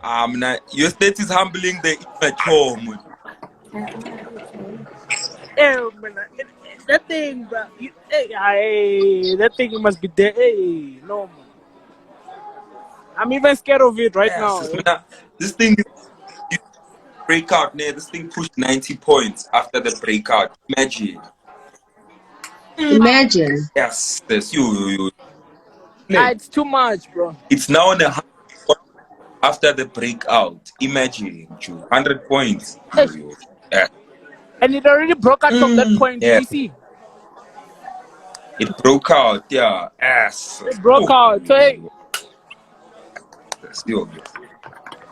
US30 is humbling the immature. That thing, bro. That thing must be there. Hey, no, man. I'm even scared of it right now. This thing is breakout. This thing pushed 90 points after the breakout. Imagine. Yes, you. It's too much, bro. It's now on 100 points after the breakout. Imagine, 100 points. Yeah. And it already broke out from that point. Yeah. You see? It broke out, yeah. It broke out. So, hey.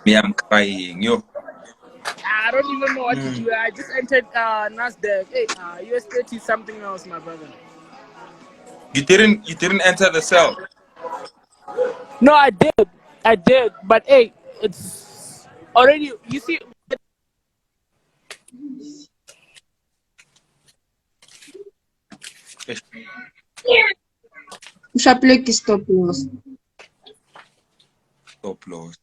Me, I'm crying, yo. I don't even know what to do. I just entered NASDAQ. Hey, US30 something else, my brother. You didn't enter the cell. No, I did. But hey, it's already. You see. Sharply stop loss. Stop loss.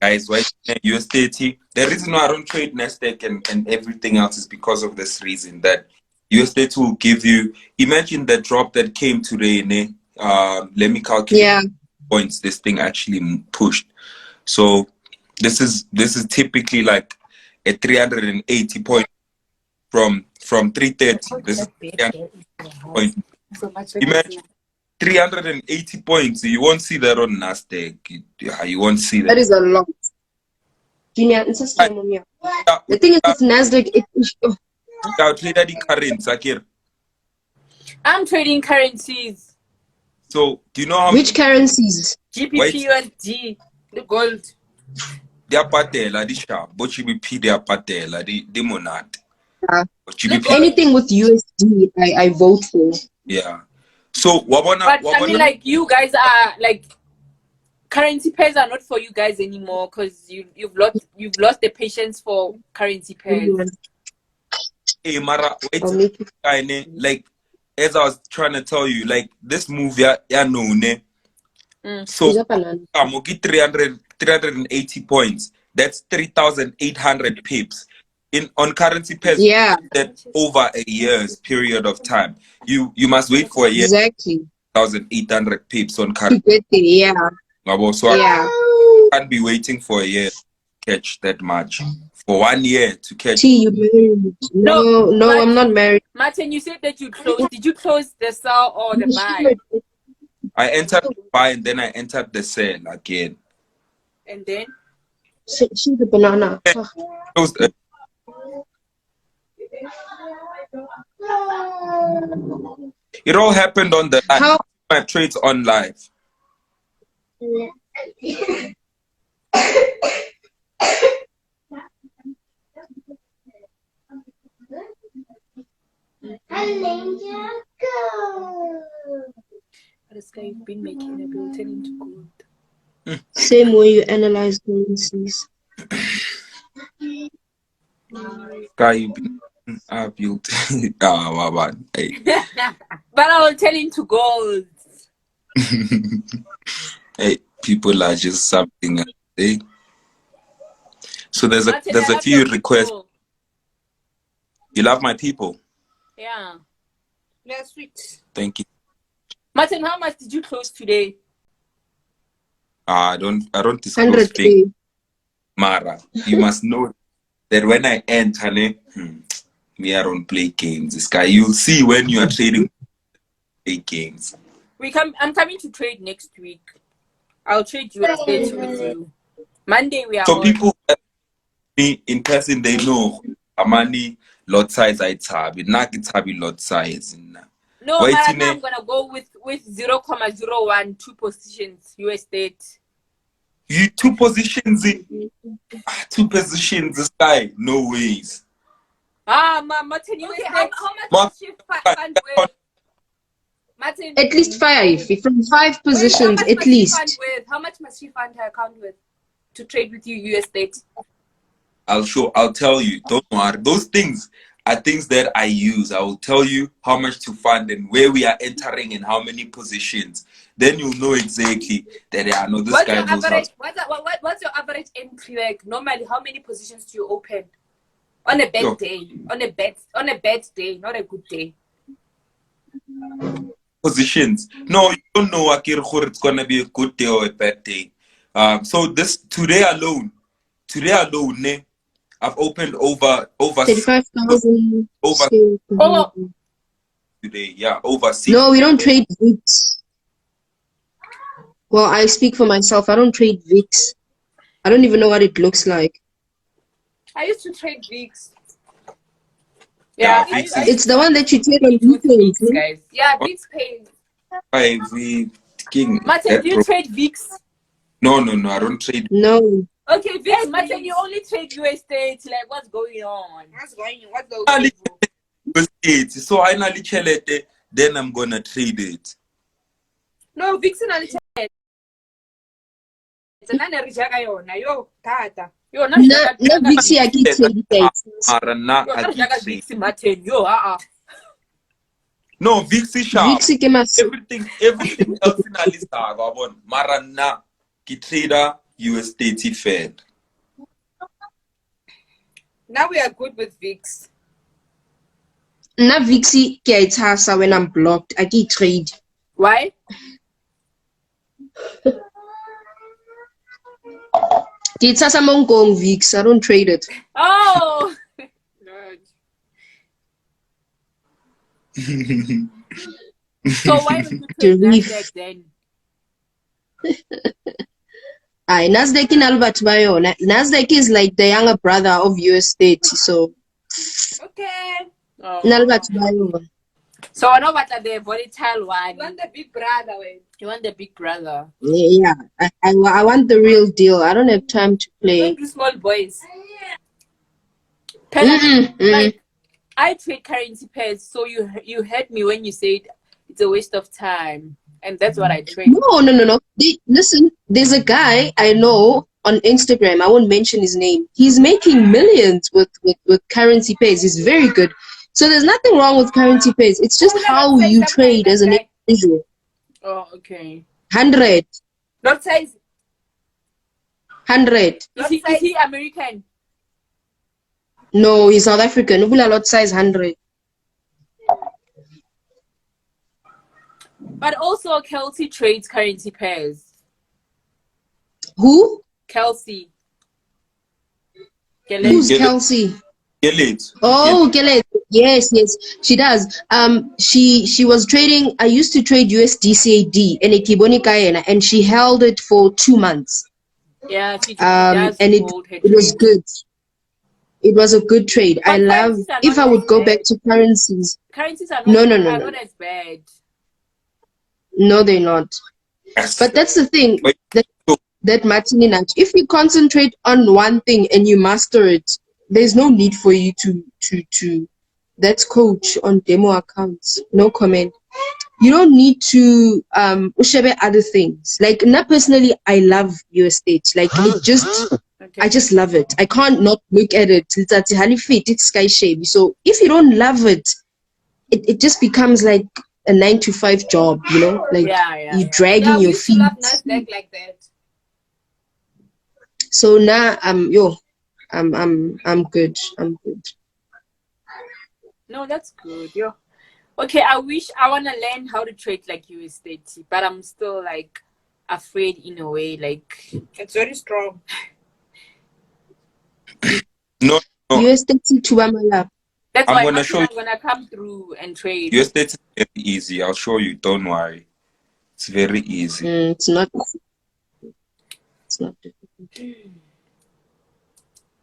Guys, why US30? The reason why I don't trade Nasdaq and everything else is because of this reason that US30 will give you. Imagine the drop that came today. Let me calculate points this thing actually pushed. So this is typically like a 380 point from 330. This is 300 point. Imagine 380 points. You won't see that on Nasdaq. You won't see that. That is a lot. Junior, it's a scam. The thing is, with Nasdaq, I'm trading currencies. So, do you know how which currencies? GBP, USD, the gold. They are patela, the sharp, but GBP, they are patela, the monad. Anything with USD, I vote for. Yeah. So, I mean, like, you guys are like, currency pairs are not for you guys anymore because you've lost the patience for currency pairs. Hey, Mara, wait, like, as I was trying to tell you, like, this move, so, I'm get 380 points. That's 3,800 pips. On currency pairs, that over a year's period of time. You must wait for a year. Exactly. 1,800 pips on currency. So I can't be waiting for a year to catch that much. For 1 year to catch. You married? No, I'm not married. Martin, you said that you closed. Did you close the sell or the buy? I entered the buy and then I entered the sell again. And then? See the banana. It all happened on the live. My trades on live. This guy you've been making a bill turn into gold. Same way you analyze currencies. Guy, you've been built. Hey. But I will turn into gold. Hey, people are just something. Hey. So there's a few requests. You love my people? Yeah. Yeah, sweet. Thank you. Martin, how much did you close today? I don't disclose things. Mara, you must know that when I enter, me I don't play games. This guy, you'll see when you are trading play games. I'm coming to trade next week. I'll trade US30 with you. Monday we are so on. People me in person, they know Amani lot size I tab. Not lot size. No, I'm gonna go with 0.01 2 positions US30. You 2 positions in 2 positions this guy. No ways. Martin, you how much you fund with? Martin, at least 5. From 5 positions, at least. How much must she fund her account with to trade with you US30? I'll tell you. Don't worry. Those things are things that I use. I will tell you how much to fund and where we are entering and how many positions. Then you'll know exactly that I know this guy knows how to. What's your average entry like? Normally, how many positions do you open on a bad day? On a bad day, not a good day. Positions. No, you don't know Akir it's gonna be a good day or a bad day. So today alone, ne, I've opened over 35,000 over Oh, today. Yeah, over 6. No, we don't trade VIX. Well, I speak for myself. I don't trade VIX. I don't even know what it looks like. I used to trade VIX. Yeah, Yeah, VIX It's the one that you trade on with weekends, VIX, guys. Yeah, VIX pays. we king. Martin, do you trade VIX? No, I don't trade. No. Okay, VIX, Martin, you only trade US states. Like, what's going on? What's going on? What's going on? So I only chelete, then I'm gonna trade it. No, VIX in trade. It's an anarijaga yona. Yo, tata. Yo, not VIX I can trade it. VIX, Martin. Yo, No, VIX is sharp. VIX ke mas. Everything else in a list. Marana, Kitrada, US30 Fed. now we are good with VIX. Na VIX ke a itshasa when I'm blocked. I can trade. Why? Ke itshasa mongong VIX. I don't trade it. Oh. So why don't you trade NASDAQ then? NASDAQ in Albert Bayo. NASDAQ is like the younger brother of US30. So. Okay. Albert Bayo. So I know what the volatile one. You want the big brother, wait. You want the big brother. Yeah. I want the real deal. I don't have time to play. Don't do small boys. Like, I trade currency pairs, so you heard me when you said it's a waste of time, and that's what I trade. No. Listen, there's a guy I know on Instagram. I won't mention his name. He's making millions with currency pairs. He's very good. So there's nothing wrong with currency pairs. It's just how you trade as an individual. Oh, okay. 100. Lot size. 100. Is he American? No, he's South African. Ubula lot size 100. But also Kelsey trades currency pairs. Who? Kelsey. Who's Kelsey? Gelet. Oh, Gelet. Yes, she does. She was trading. I used to trade USDCAD and she held it for 2 months. Yeah, she and it was good. It was a good trade. But I love. If I would go back to currencies. Currencies are not as bad. No, they're not. But that's the thing. That Martin, if you concentrate on one thing and you master it, there's no need for you to that's coach on demo accounts. No comment. You don't need to ushebe other things. Like personally, I love US8. Like it just I just love it. I can't not look at it. It's sky shady. So if you don't love it, it just becomes like a 9-to-5 job, you know? Like you're dragging your feet. Love NASDAQ like that. So now I'm good. I'm good. No, that's good. Yo. Okay, I want to learn how to trade like US30, but I'm still like afraid in a way. Like it's very strong. No. US30 to Amala. That's why I'm gonna come through and trade. US30 is very easy. I'll show you. Don't worry. It's very easy. It's not. It's not difficult.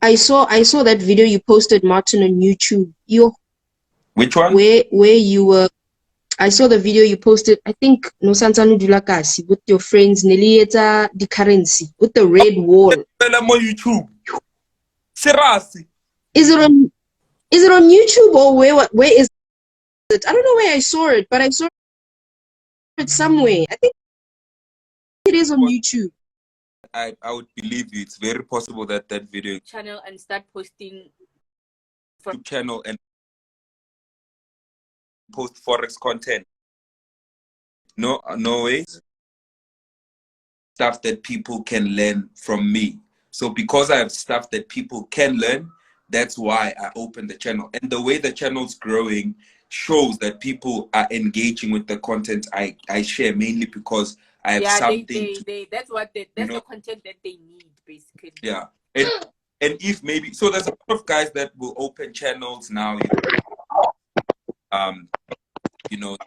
I saw that video you posted, Martin, on YouTube. Which one? Where you were. I saw the video you posted. I think no Santanu Dulakasi with your friends Nelieta the currency with the red wall. On YouTube. Serasi. Is it on YouTube or where is it? I don't know where I saw it, but I saw it somewhere. I think it is on YouTube. I would believe you. It's very possible that video channel and start posting from channel and post Forex content. No, no way. Stuff that people can learn from me. So because I have stuff that people can learn, that's why I opened the channel. And the way the channel's growing shows that people are engaging with the content I share, mainly because I have something that's the content that they need, basically. Yeah. And if maybe, so there's a lot of guys that will open channels now, you know,